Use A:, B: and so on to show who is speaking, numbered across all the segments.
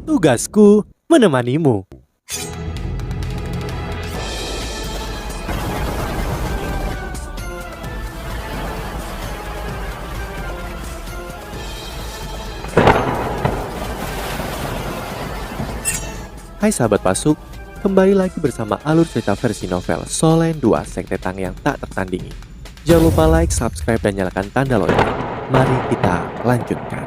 A: Tugasku menemanimu. Hai sahabat Pasuk, kembali lagi bersama alur cerita versi novel Solen 2 Sekte Tang yang tak tertandingi. Jangan lupa like, subscribe, dan nyalakan tanda lonceng. Mari kita lanjutkan.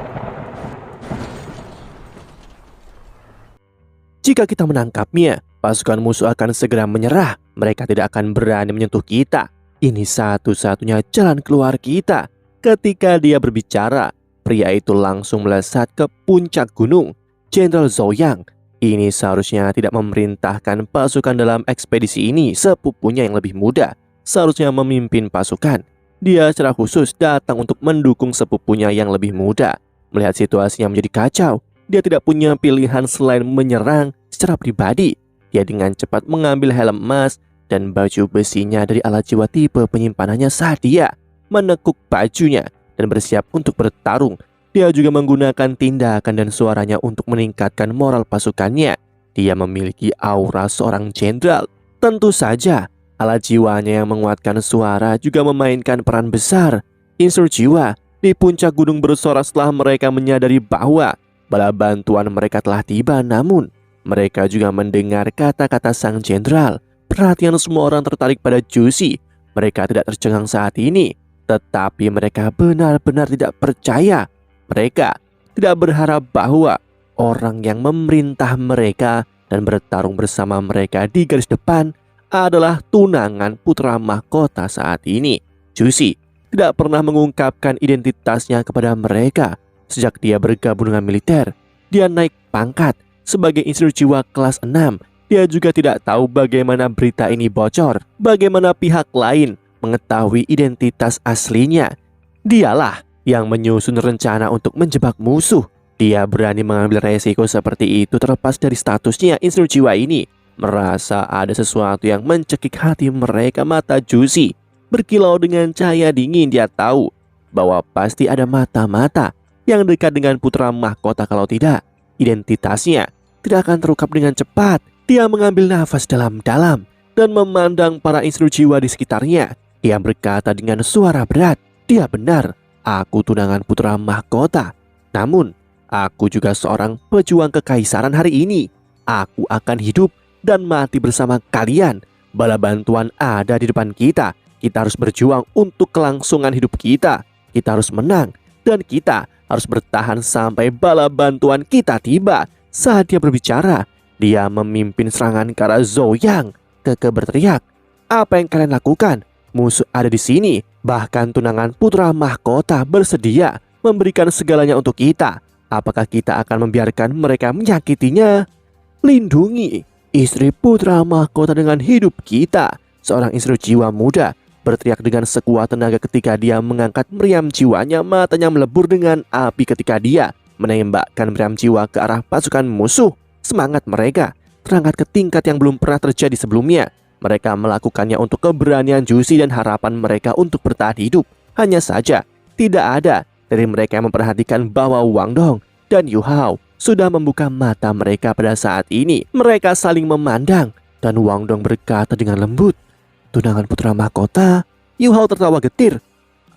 A: Jika kita menangkapnya, pasukan musuh akan segera menyerah. Mereka tidak akan berani menyentuh kita. Ini satu-satunya jalan keluar kita. Ketika dia berbicara, pria itu langsung melesat ke puncak gunung. Jenderal Zhou Yang ini seharusnya tidak memerintahkan pasukan dalam ekspedisi ini. Sepupunya yang lebih muda seharusnya memimpin pasukan. Dia secara khusus datang untuk mendukung sepupunya yang lebih muda. Melihat situasinya menjadi kacau, dia tidak punya pilihan selain menyerang secara pribadi. Dia dengan cepat mengambil helm emas dan baju besinya dari alat jiwa tipe penyimpanannya saat dia menekuk bajunya dan bersiap untuk bertarung. Dia juga menggunakan tindakan dan suaranya untuk meningkatkan moral pasukannya. Dia memiliki aura seorang jenderal. Tentu saja, alat jiwanya yang menguatkan suara juga memainkan peran besar. Insur jiwa di puncak gunung bersorak setelah mereka menyadari bahwa bala bantuan mereka telah tiba. Namun, mereka juga mendengar kata-kata sang jenderal. Perhatian semua orang tertarik pada Juicy. Mereka tidak tercengang saat ini, tetapi mereka benar-benar tidak percaya. Mereka tidak berharap bahwa orang yang memerintah mereka dan bertarung bersama mereka di garis depan adalah tunangan putra mahkota saat ini. Juicy tidak pernah mengungkapkan identitasnya kepada mereka. Sejak dia bergabung dengan militer, dia naik pangkat sebagai insinyur jiwa kelas 6. Dia juga tidak tahu bagaimana berita ini bocor, bagaimana pihak lain mengetahui identitas aslinya. Dialah yang menyusun rencana untuk menjebak musuh. Dia berani mengambil resiko seperti itu terlepas dari statusnya. Insinyur jiwa ini merasa ada sesuatu yang mencekik hati mereka. Mata Juicy berkilau dengan cahaya dingin. Dia tahu bahwa pasti ada mata-mata yang dekat dengan putra mahkota. Kalau tidak, identitasnya tidak akan terungkap dengan cepat. Dia mengambil nafas dalam-dalam dan memandang para insinyur jiwa di sekitarnya. Dia berkata dengan suara berat, "Dia benar. Aku tunangan putra mahkota. Namun, aku juga seorang pejuang kekaisaran hari ini. Aku akan hidup dan mati bersama kalian. Bala bantuan ada di depan kita. Kita harus berjuang untuk kelangsungan hidup kita. Kita harus menang dan kita harus bertahan sampai bala bantuan kita tiba." Saat dia berbicara, dia memimpin serangan ke arah Zhou Yang. Keke berteriak, "Apa yang kalian lakukan? Musuh ada di sini. Bahkan tunangan putra mahkota bersedia memberikan segalanya untuk kita. Apakah kita akan membiarkan mereka menyakitinya? Lindungi istri putra mahkota dengan hidup kita." Seorang istri jiwa muda berteriak dengan sekuat tenaga ketika dia mengangkat meriam jiwanya. Matanya melebur dengan api ketika dia menembakkan meriam jiwa ke arah pasukan musuh. Semangat mereka terangkat ke tingkat yang belum pernah terjadi sebelumnya. Mereka melakukannya untuk keberanian Juicy dan harapan mereka untuk bertahan hidup. Hanya saja, tidak ada dari mereka yang memperhatikan bahwa Wang Dong dan Yu Hao sudah membuka mata mereka pada saat ini. Mereka saling memandang dan Wang Dong berkata dengan lembut, "Tunangan putra mahkota?" Yu Hao tertawa getir.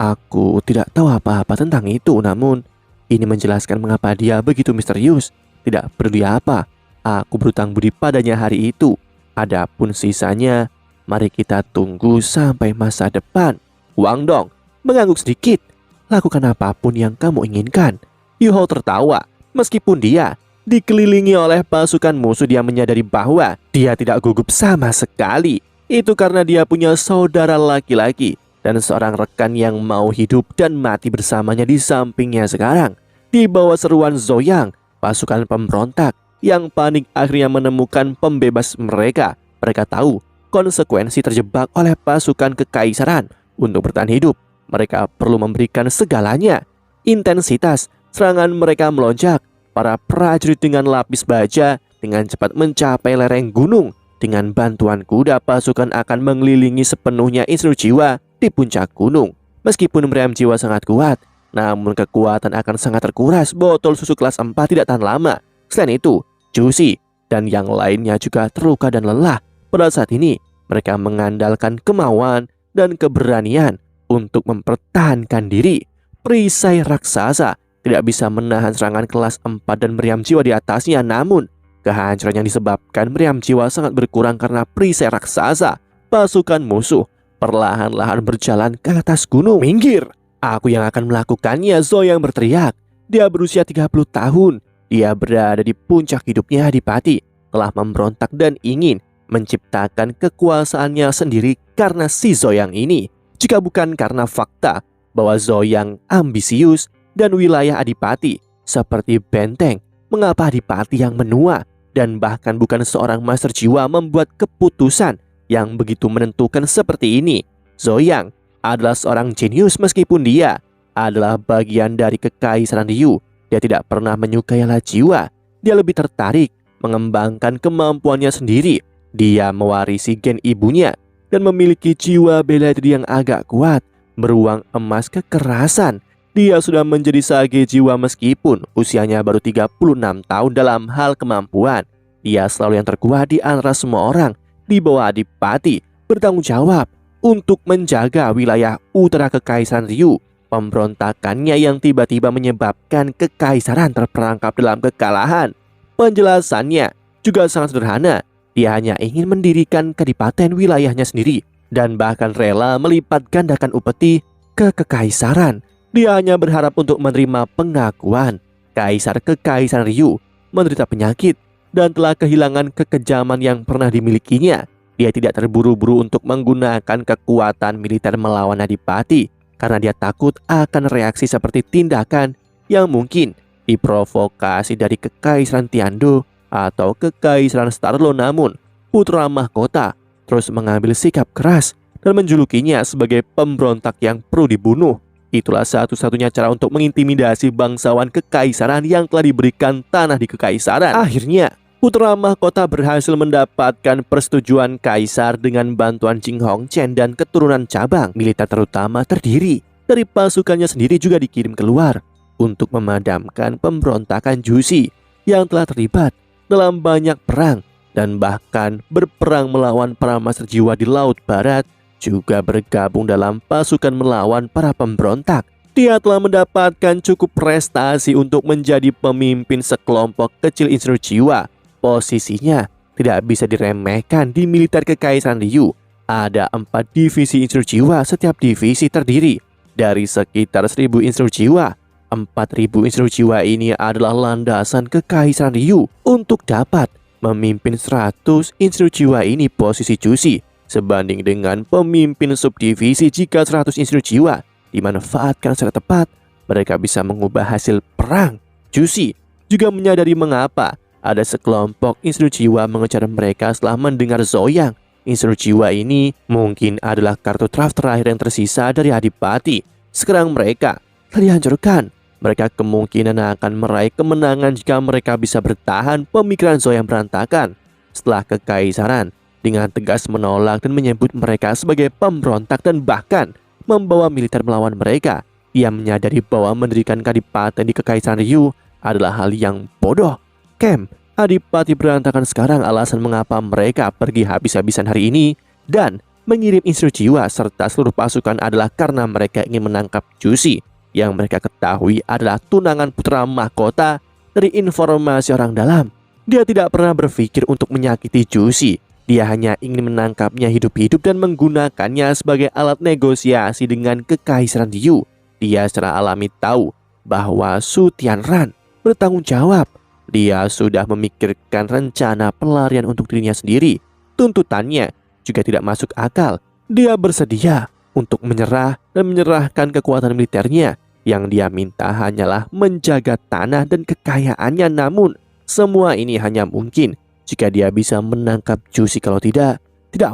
A: "Aku tidak tahu apa-apa tentang itu, namun ini menjelaskan mengapa dia begitu misterius. Tidak peduli apa, aku berutang budi padanya hari itu. Adapun sisanya, mari kita tunggu sampai masa depan." Wang Dong mengangguk sedikit. "Lakukan apapun yang kamu inginkan." Yu Hao tertawa. Meskipun dia dikelilingi oleh pasukan musuh, dia menyadari bahwa dia tidak gugup sama sekali. Itu karena dia punya saudara laki-laki dan seorang rekan yang mau hidup dan mati bersamanya di sampingnya sekarang. Di bawah seruan Zhou Yang, pasukan pemberontak yang panik akhirnya menemukan pembebas mereka. Mereka tahu konsekuensi terjebak oleh pasukan kekaisaran. Untuk bertahan hidup, mereka perlu memberikan segalanya. Intensitas serangan mereka melonjak. Para prajurit dengan lapis baja dengan cepat mencapai lereng gunung. Dengan bantuan kuda, pasukan akan mengelilingi sepenuhnya insinyur jiwa di puncak gunung. Meskipun meriam jiwa sangat kuat, namun kekuatan akan sangat terkuras. Botol susu kelas 4 tidak tahan lama. Selain itu, Jusi dan yang lainnya juga terluka dan lelah. Pada saat ini, mereka mengandalkan kemauan dan keberanian untuk mempertahankan diri. Perisai raksasa tidak bisa menahan serangan kelas 4 dan meriam jiwa di atasnya, namun kehancuran yang disebabkan meriam jiwa sangat berkurang karena perisai raksasa. Pasukan musuh perlahan-lahan berjalan ke atas gunung. "Minggir! Aku yang akan melakukannya," Zoyang berteriak. Dia berusia 30 tahun. Dia berada di puncak hidupnya. Adipati telah memberontak dan ingin menciptakan kekuasaannya sendiri karena si Zoyang ini. Jika bukan karena fakta bahwa Zoyang ambisius dan wilayah Adipati seperti benteng, mengapa Adipati yang menua dan bahkan bukan seorang master jiwa membuat keputusan yang begitu menentukan seperti ini? Zoyang adalah seorang jenius meskipun dia adalah bagian dari kekaisaran Ryu. Dia tidak pernah menyukai alat jiwa. Dia lebih tertarik mengembangkan kemampuannya sendiri. Dia mewarisi gen ibunya dan memiliki jiwa bela diri yang agak kuat, beruang emas kekerasan. Dia sudah menjadi sage jiwa meskipun usianya baru 36 tahun. Dalam hal kemampuan, dia selalu yang terkuat di antara semua orang. Di bawah Adipati bertanggung jawab untuk menjaga wilayah utara kekaisaran Ryu. Pemberontakannya yang tiba-tiba menyebabkan kekaisaran terperangkap dalam kekalahan. Penjelasannya juga sangat sederhana. Dia hanya ingin mendirikan kadipaten wilayahnya sendiri dan bahkan rela melipat gandakan upeti ke kekaisaran. Dia hanya berharap untuk menerima pengakuan. Kaisar Kekaisaran Ryu menderita penyakit dan telah kehilangan kekejaman yang pernah dimilikinya. Dia tidak terburu-buru untuk menggunakan kekuatan militer melawan Adipati karena dia takut akan reaksi seperti tindakan yang mungkin diprovokasi dari Kekaisaran Tiando atau Kekaisaran Starlo. Namun putra mahkota terus mengambil sikap keras dan menjulukinya sebagai pemberontak yang perlu dibunuh. Itulah satu-satunya cara untuk mengintimidasi bangsawan kekaisaran yang telah diberikan tanah di kekaisaran. Akhirnya, putra mahkota berhasil mendapatkan persetujuan kaisar dengan bantuan Jing Hongchen dan keturunan cabang. Militer terutama terdiri dari pasukannya sendiri juga dikirim keluar untuk memadamkan pemberontakan Jusi yang telah terlibat dalam banyak perang dan bahkan berperang melawan para master jiwa di Laut Barat, juga bergabung dalam pasukan melawan para pemberontak. Dia telah mendapatkan cukup prestasi untuk menjadi pemimpin sekelompok kecil insurgensi jiwa. Posisinya tidak bisa diremehkan. Di militer kekaisaran Ryu ada 4 divisi insurgensi jiwa. Setiap divisi terdiri dari sekitar 1000 insurgensi jiwa. 4000 insurgensi jiwa ini adalah landasan kekaisaran Ryu. Untuk dapat memimpin 100 insurgensi jiwa ini, posisi Jusi sebanding dengan pemimpin subdivisi. Jika 100 insurgensi jiwa dimanfaatkan secara tepat, mereka bisa mengubah hasil perang. Jusi juga menyadari mengapa ada sekelompok insurgensi jiwa mengejar mereka setelah mendengar Zoyang. Insurgensi jiwa ini mungkin adalah kartu traf terakhir yang tersisa dari Adipati. Sekarang mereka telah dihancurkan. Mereka kemungkinan akan meraih kemenangan jika mereka bisa bertahan. Pemikiran Zoyang berantakan setelah kekaisaran dengan tegas menolak dan menyebut mereka sebagai pemberontak dan bahkan membawa militer melawan mereka. Ia menyadari bahwa mendirikan kadipaten di kekaisaran Ryu adalah hal yang bodoh. Camp Adipati berantakan sekarang. Alasan mengapa mereka pergi habis-habisan hari ini dan mengirim insurgensi jiwa serta seluruh pasukan adalah karena mereka ingin menangkap Jusi yang mereka ketahui adalah tunangan putra mahkota. Dari informasi orang dalam, dia tidak pernah berpikir untuk menyakiti Jusi. Dia hanya ingin menangkapnya hidup-hidup dan menggunakannya sebagai alat negosiasi dengan kekaisaran Ryu. Dia secara alami tahu bahwa Su Tianran bertanggung jawab. Dia sudah memikirkan rencana pelarian untuk dirinya sendiri. Tuntutannya juga tidak masuk akal. Dia bersedia untuk menyerah dan menyerahkan kekuatan militernya. Yang dia minta hanyalah menjaga tanah dan kekayaannya. Namun semua ini hanya mungkin jika dia bisa menangkap Jusi. Kalau tidak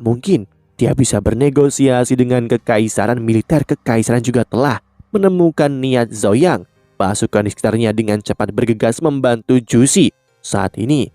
A: mungkin dia bisa bernegosiasi dengan kekaisaran. Militer kekaisaran juga telah menemukan niat Zoyang. Pasukan di sekitarnya dengan cepat bergegas membantu Jusi. Saat ini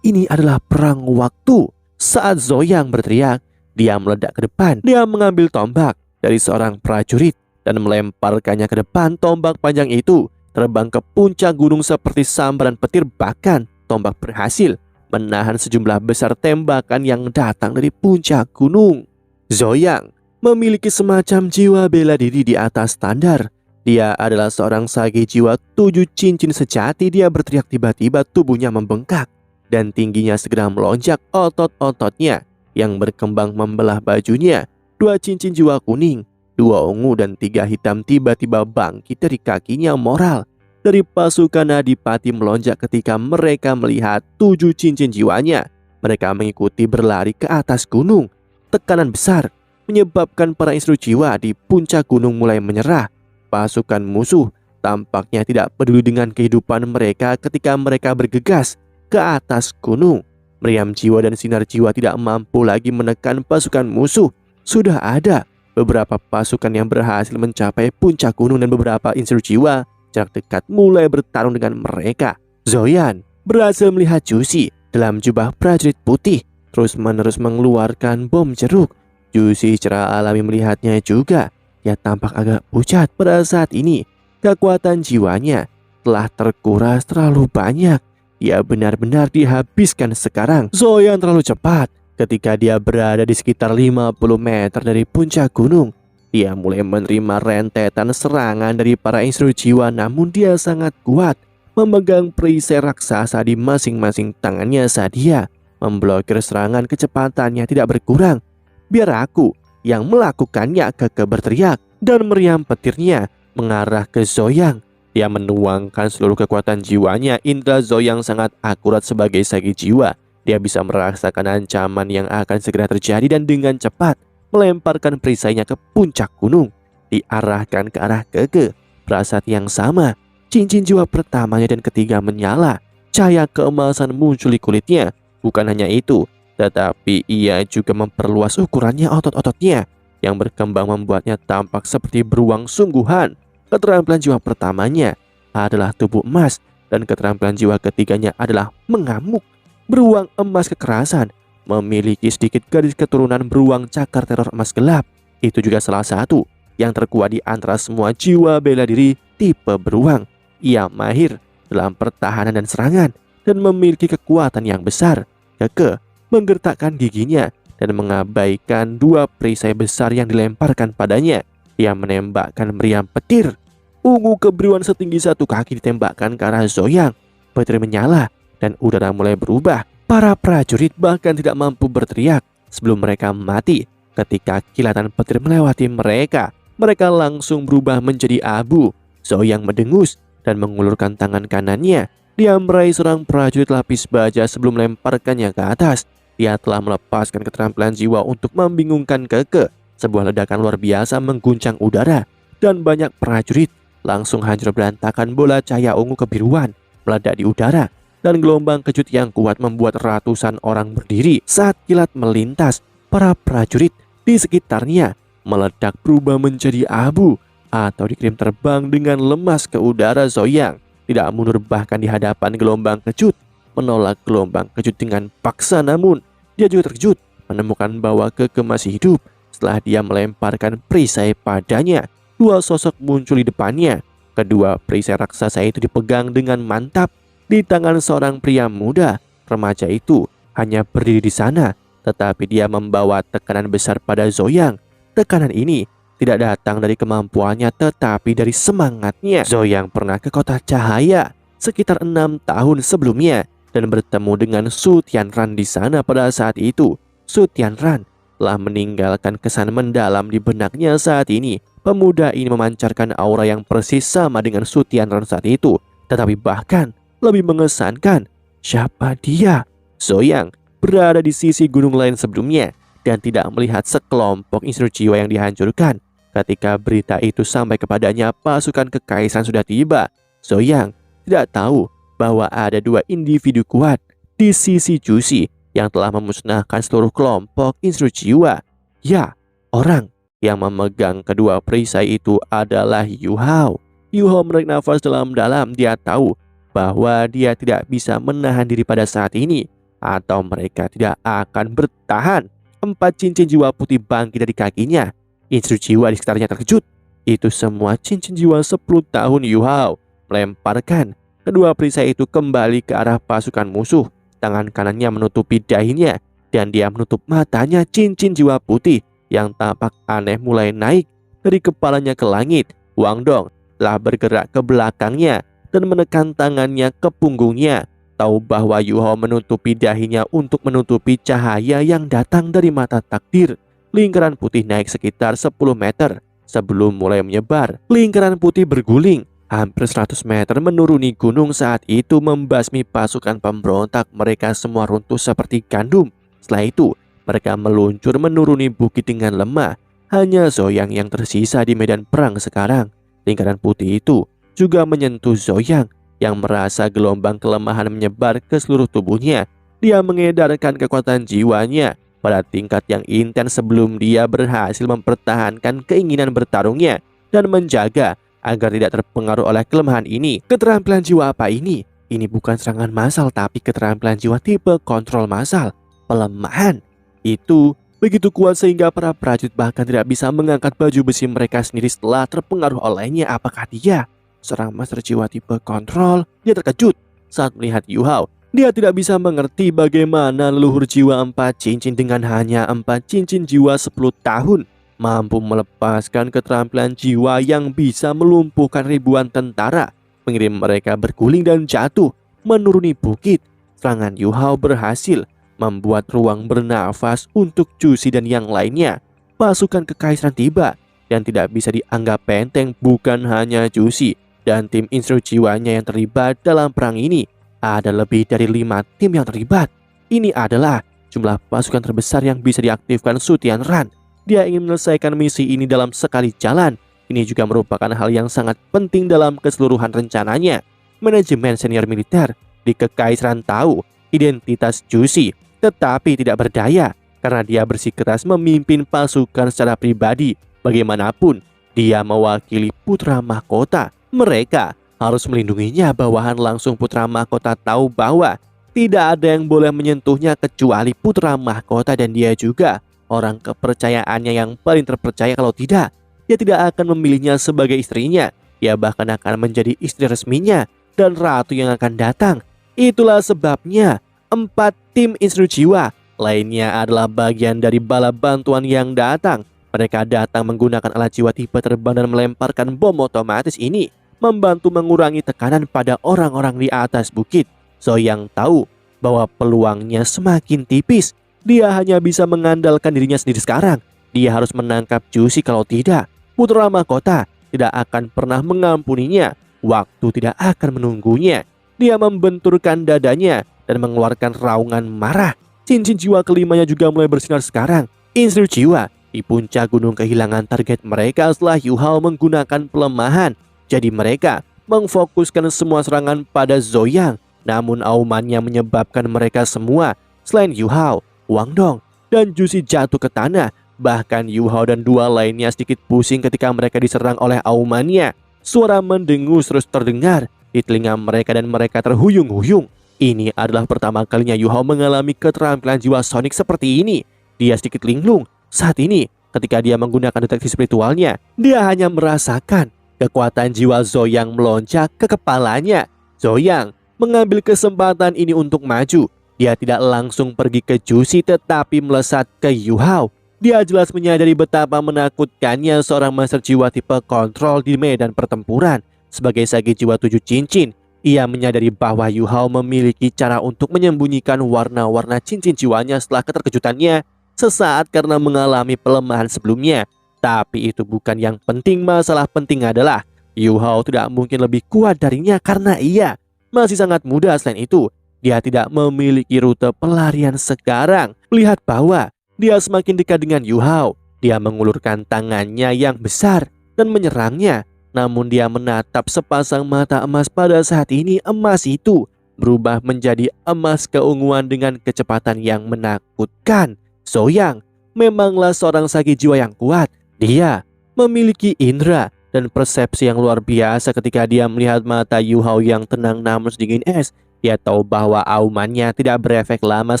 A: adalah perang waktu. Saat Zoyang berteriak, dia meledak ke depan. Dia mengambil tombak dari seorang prajurit dan melemparkannya ke depan. Tombak panjang itu terbang ke puncak gunung seperti sambaran petir. Bahkan tombak berhasil menahan sejumlah besar tembakan yang datang dari puncak gunung. Zoyang memiliki semacam jiwa bela diri di atas standar. Dia adalah seorang sage jiwa 7 cincin sejati. Dia berteriak tiba-tiba tubuhnya membengkak dan tingginya segera melonjak. Otot-ototnya yang berkembang membelah bajunya. 2 cincin jiwa kuning, 2 ungu dan 3 hitam tiba-tiba bangkit dari kakinya. Moral dari pasukan Adipati melonjak ketika mereka melihat 7 cincin jiwanya. Mereka mengikuti berlari ke atas gunung. Tekanan besar menyebabkan para instru jiwa di puncak gunung mulai menyerah. Pasukan musuh tampaknya tidak peduli dengan kehidupan mereka ketika mereka bergegas ke atas gunung. Meriam jiwa dan sinar jiwa tidak mampu lagi menekan pasukan musuh. Sudah ada beberapa pasukan yang berhasil mencapai puncak gunung dan beberapa instru jiwa jarak dekat mulai bertarung dengan mereka. Zoyan berhasil melihat Jusi dalam jubah prajurit putih terus-menerus mengeluarkan bom jeruk. Jusi secara alami melihatnya juga. Ia tampak agak pucat pada saat ini. Kekuatan jiwanya telah terkuras terlalu banyak. Ia benar-benar dihabiskan sekarang. Zoyan terlalu cepat. Ketika dia berada di sekitar 50 meter dari puncak gunung, dia mulai menerima rentetan serangan dari para instru jiwa. Namun dia sangat kuat, memegang perisai raksasa di masing-masing tangannya saat dia memblokir serangan. Kecepatannya tidak berkurang. Biar aku yang melakukannya, Keke berteriak, dan meriam petirnya mengarah ke Zoyang. Dia menuangkan seluruh kekuatan jiwanya. Indra Zoyang sangat akurat sebagai sage jiwa. Dia bisa merasakan ancaman yang akan segera terjadi dan dengan cepat melemparkan perisainya ke puncak gunung. Diarahkan ke arah Keke. Pada saat yang sama, cincin jiwa pertamanya dan ketiga menyala. Cahaya keemasan muncul di kulitnya. Bukan hanya itu, tetapi ia juga memperluas ukurannya. Otot-ototnya yang berkembang membuatnya tampak seperti beruang sungguhan. Keterampilan jiwa pertamanya adalah tubuh emas dan keterampilan jiwa ketiganya adalah mengamuk. Beruang emas kekerasan memiliki sedikit garis keturunan beruang cakar teror emas gelap. Itu juga salah satu yang terkuat di antara semua jiwa bela diri tipe beruang. Ia mahir dalam pertahanan dan serangan dan memiliki kekuatan yang besar. Keke menggertakkan giginya dan mengabaikan 2 perisai besar yang dilemparkan padanya. Ia menembakkan meriam petir. Ungu kebiruan setinggi 1 kaki ditembakkan ke arah Zoyang. Petir menyala dan udara mulai berubah. Para prajurit bahkan tidak mampu berteriak sebelum mereka mati. Ketika kilatan petir melewati mereka, mereka langsung berubah menjadi abu. Zoyang mendengus dan mengulurkan tangan kanannya. Dia meraih seorang prajurit lapis baja sebelum melemparkannya ke atas. Dia telah melepaskan keterampilan jiwa untuk membingungkan Keke. Sebuah ledakan luar biasa mengguncang udara dan banyak prajurit langsung hancur berantakan. Bola cahaya ungu kebiruan meledak di udara dan gelombang kejut yang kuat membuat ratusan orang berdiri saat kilat melintas. Para prajurit di sekitarnya meledak berubah menjadi abu atau dikirim terbang dengan lemas ke udara. Zoyang tidak mundur bahkan di hadapan gelombang kejut, menolak gelombang kejut dengan paksa. Namun dia juga terkejut menemukan bahwa Keke masih hidup. Setelah dia melemparkan perisai padanya, 2 sosok muncul di depannya. Kedua perisai raksasa itu dipegang dengan mantap di tangan seorang pria muda. Remaja itu hanya berdiri di sana, tetapi dia membawa tekanan besar pada Zoyang. Tekanan ini tidak datang dari kemampuannya, tetapi dari semangatnya. Zoyang pernah ke kota cahaya sekitar 6 tahun sebelumnya dan bertemu dengan Su Tianran di sana. Pada saat itu, Su Tianran telah meninggalkan kesan mendalam di benaknya saat ini. Pemuda ini memancarkan aura yang persis sama dengan Su Tianran saat itu, tetapi bahkan lebih mengesankan. Siapa dia? Zoyang berada di sisi gunung lain sebelumnya dan tidak melihat sekelompok instru jiwa yang dihancurkan. Ketika berita itu sampai kepadanya, pasukan kekaisaran sudah tiba. Zoyang tidak tahu bahwa ada 2 individu kuat di sisi Jusi yang telah memusnahkan seluruh kelompok instru jiwa. Ya, orang yang memegang kedua perisai itu adalah Yu Hao. Yu Hao menarik nafas dalam-dalam. Dia tahu bahwa dia tidak bisa menahan diri pada saat ini, atau mereka tidak akan bertahan. 4 cincin jiwa putih bangkit dari kakinya. Instru jiwa di sekitarnya terkejut. Itu semua cincin jiwa 10 tahun Yu Hao melemparkan kedua perisai itu kembali ke arah pasukan musuh. Tangan kanannya menutupi dahinya dan dia menutup matanya. Cincin jiwa putih yang tampak aneh mulai naik dari kepalanya ke langit. Wang Dong telah bergerak ke belakangnya dan menekan tangannya ke punggungnya. Tahu bahwa Yu Hao menutupi dahinya untuk menutupi cahaya yang datang dari mata takdir. Lingkaran putih naik sekitar 10 meter sebelum mulai menyebar. Lingkaran putih berguling hampir 100 meter menuruni gunung. Saat itu membasmi pasukan pemberontak. Mereka semua runtuh seperti gandum. Setelah itu mereka meluncur menuruni bukit dengan lemah. Hanya Zoyang yang tersisa di medan perang sekarang. Lingkaran putih itu juga menyentuh Zoyang yang merasa gelombang kelemahan menyebar ke seluruh tubuhnya. Dia mengedarkan kekuatan jiwanya pada tingkat yang intens sebelum dia berhasil mempertahankan keinginan bertarungnya dan menjaga agar tidak terpengaruh oleh kelemahan ini. Keterampilan jiwa apa ini? Ini bukan serangan massal, tapi keterampilan jiwa tipe kontrol massal. Pelemahan itu begitu kuat sehingga para prajurit bahkan tidak bisa mengangkat baju besi mereka sendiri setelah terpengaruh olehnya. Apakah dia seorang master jiwa tipe kontrol? Dia terkejut saat melihat Yu Hao. Dia tidak bisa mengerti bagaimana leluhur jiwa 4 cincin dengan hanya 4 cincin jiwa 10 tahun mampu melepaskan keterampilan jiwa yang bisa melumpuhkan ribuan tentara, mengirim mereka berguling dan jatuh menuruni bukit. Serangan Yu Hao berhasil membuat ruang bernafas untuk Jusi dan yang lainnya. Pasukan kekaisaran tiba dan tidak bisa dianggap enteng. Bukan hanya Jusi dan tim instruksi jiwanya yang terlibat dalam perang ini. Ada lebih dari 5 tim yang terlibat. Ini adalah jumlah pasukan terbesar yang bisa diaktifkan Su Tianran. Dia ingin menyelesaikan misi ini dalam sekali jalan. Ini juga merupakan hal yang sangat penting dalam keseluruhan rencananya. Manajemen senior militer di kekaisaran tahu identitas Jusi, tetapi tidak berdaya karena dia bersikeras memimpin pasukan secara pribadi. Bagaimanapun, dia mewakili putra mahkota. Mereka harus melindunginya. Bawahan langsung putra mahkota tahu bahwa tidak ada yang boleh menyentuhnya kecuali putra mahkota, dan dia juga orang kepercayaannya yang paling terpercaya. Kalau tidak, dia tidak akan memilihnya sebagai istrinya. Dia bahkan akan menjadi istri resminya dan ratu yang akan datang. Itulah sebabnya 4 tim instruksi jiwa lainnya adalah bagian dari bala bantuan yang datang. Mereka datang menggunakan alat jiwa tipe terbang dan melemparkan bom otomatis ini, membantu mengurangi tekanan pada orang-orang di atas bukit. Zoyang tahu bahwa peluangnya semakin tipis. Dia hanya bisa mengandalkan dirinya sendiri sekarang. Dia harus menangkap Jusi, kalau tidak, putra mahkota tidak akan pernah mengampuninya. Waktu tidak akan menunggunya. Dia membenturkan dadanya dan mengeluarkan raungan marah. Cincin jiwa kelimanya juga mulai bersinar sekarang. Instruksi jiwa di puncak gunung kehilangan target mereka setelah Yu Hao menggunakan pelemahan. Jadi mereka memfokuskan semua serangan pada Zoyang. Namun aumannya menyebabkan mereka semua selain Yu Hao, Wang Dong, dan Jusi jatuh ke tanah. Bahkan Yu Hao dan 2 lainnya sedikit pusing ketika mereka diserang oleh aumannya. Suara mendengus terus terdengar di telinga mereka dan mereka terhuyung-huyung. Ini adalah pertama kalinya Yu Hao mengalami keterampilan jiwa sonik seperti ini. Dia sedikit linglung saat ini ketika dia menggunakan deteksi spiritualnya. Dia hanya merasakan kekuatan jiwa Zoyang melonjak ke kepalanya. Zoyang mengambil kesempatan ini untuk maju. Dia tidak langsung pergi ke Jusi tetapi melesat ke Yu Hao. Dia jelas menyadari betapa menakutkannya seorang master jiwa tipe kontrol di medan pertempuran. Sebagai sage jiwa 7 cincin, ia menyadari bahwa Yu Hao memiliki cara untuk menyembunyikan warna-warna cincin jiwanya setelah keterkejutannya sesaat karena mengalami pelemahan sebelumnya. Tapi itu bukan yang penting. Masalah penting adalah Yu Hao tidak mungkin lebih kuat darinya karena ia masih sangat muda. Selain itu, dia tidak memiliki rute pelarian sekarang. Melihat bahwa dia semakin dekat dengan Yu Hao, dia mengulurkan tangannya yang besar dan menyerangnya. Namun dia menatap sepasang mata emas. Pada saat ini emas itu berubah menjadi emas keunguan dengan kecepatan yang menakutkan. Zoyang memanglah seorang sage jiwa yang kuat. Dia memiliki indera dan persepsi yang luar biasa. Ketika dia melihat mata Yu Hao yang tenang namun sedingin es, dia tahu bahwa aumannya tidak berefek lama.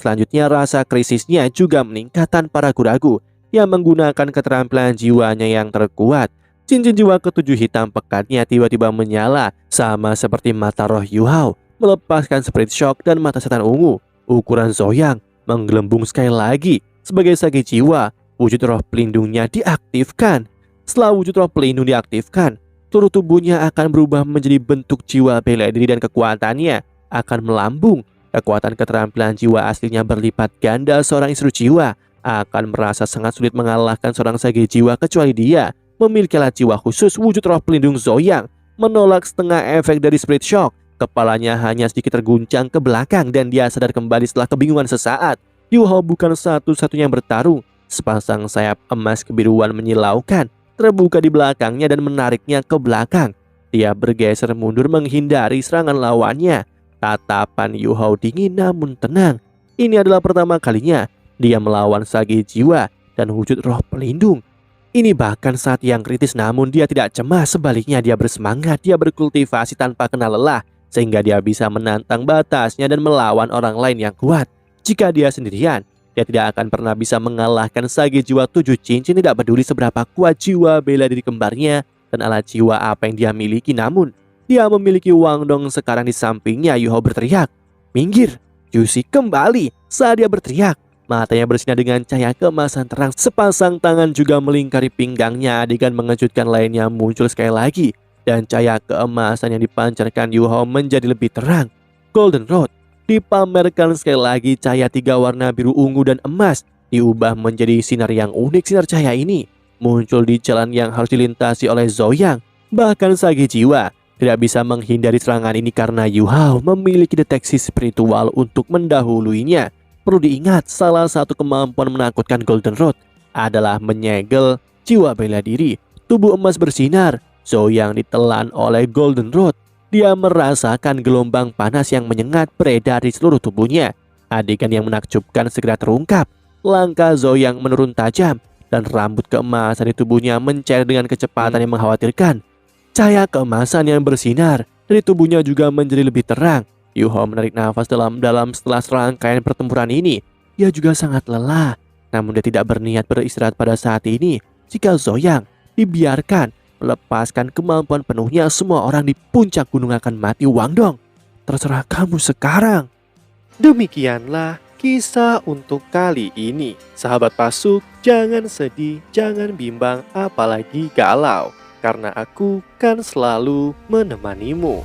A: Selanjutnya rasa krisisnya juga meningkat tanpa ragu-ragu. Dia menggunakan keterampilan jiwanya yang terkuat Cincin jiwa ketujuh hitam pekatnya tiba-tiba menyala, sama seperti mata roh Yu Hao, melepaskan spirit shock dan mata setan ungu. Ukuran Zoyang menggelembung sekali lagi. Sebagai sage jiwa, wujud roh pelindungnya diaktifkan. Setelah wujud roh pelindung diaktifkan, seluruh tubuhnya akan berubah menjadi bentuk jiwa bela diri dan kekuatannya akan melambung. Kekuatan keterampilan jiwa aslinya berlipat ganda. Seorang instru jiwa akan merasa sangat sulit mengalahkan seorang sage jiwa kecuali dia memiliki alat jiwa khusus. Wujud roh pelindung Zoyang menolak setengah efek dari spirit shock. Kepalanya hanya sedikit terguncang ke belakang dan dia sadar kembali setelah kebingungan sesaat. Yu Hao bukan satu-satunya yang bertarung. Sepasang sayap emas kebiruan menyilaukan terbuka di belakangnya dan menariknya ke belakang. Dia bergeser mundur menghindari serangan lawannya. Tatapan Yu Hao dingin namun tenang. Ini adalah pertama kalinya dia melawan sage jiwa dan wujud roh pelindung. Ini bahkan saat yang kritis, namun dia tidak cemas. Sebaliknya dia bersemangat. Dia berkultivasi tanpa kenal lelah sehingga dia bisa menantang batasnya dan melawan orang lain yang kuat. Jika dia sendirian, dia tidak akan pernah bisa mengalahkan sage jiwa tujuh cincin. Tidak peduli seberapa kuat jiwa bela diri kembarnya dan alat jiwa apa yang dia miliki, namun dia memiliki Wang Dong sekarang di sampingnya. Yu Hao berteriak, "Minggir!" Yusi kembali. Saat dia berteriak, matanya bersinar dengan cahaya keemasan terang. Sepasang tangan juga melingkari pinggangnya. Adegan mengejutkan lainnya muncul sekali lagi, dan cahaya keemasan yang dipancarkan Yu Hao menjadi lebih terang. Golden Road dipamerkan sekali lagi. Cahaya tiga warna biru, ungu, dan emas diubah menjadi sinar yang unik. Sinar cahaya ini muncul di jalan yang harus dilintasi oleh Zoyang. Bahkan sage jiwa tidak bisa menghindari serangan ini karena Yu Hao memiliki deteksi spiritual untuk mendahuluinya. Perlu diingat, salah satu kemampuan menakutkan Golden Road adalah menyegel jiwa bela diri. Tubuh emas bersinar. Zoyang ditelan oleh Golden Road. Dia merasakan gelombang panas yang menyengat beredar di seluruh tubuhnya. Adegan yang menakjubkan segera terungkap. Langkah Zoyang menurun tajam dan rambut keemasan di tubuhnya mencair dengan kecepatan yang mengkhawatirkan. Cahaya keemasan yang bersinar dari tubuhnya juga menjadi lebih terang. Yu Hao menarik nafas dalam-dalam setelah serangkaian pertempuran ini. Dia juga sangat lelah, namun dia tidak berniat beristirahat pada saat ini. Jika Zoyang dibiarkan melepaskan kemampuan penuhnya, semua orang di puncak gunung akan mati. Wang Dong, terserah kamu sekarang. Demikianlah kisah untuk kali ini. Sahabat Pasuk, jangan sedih, jangan bimbang, apalagi galau, karena aku kan selalu menemanimu.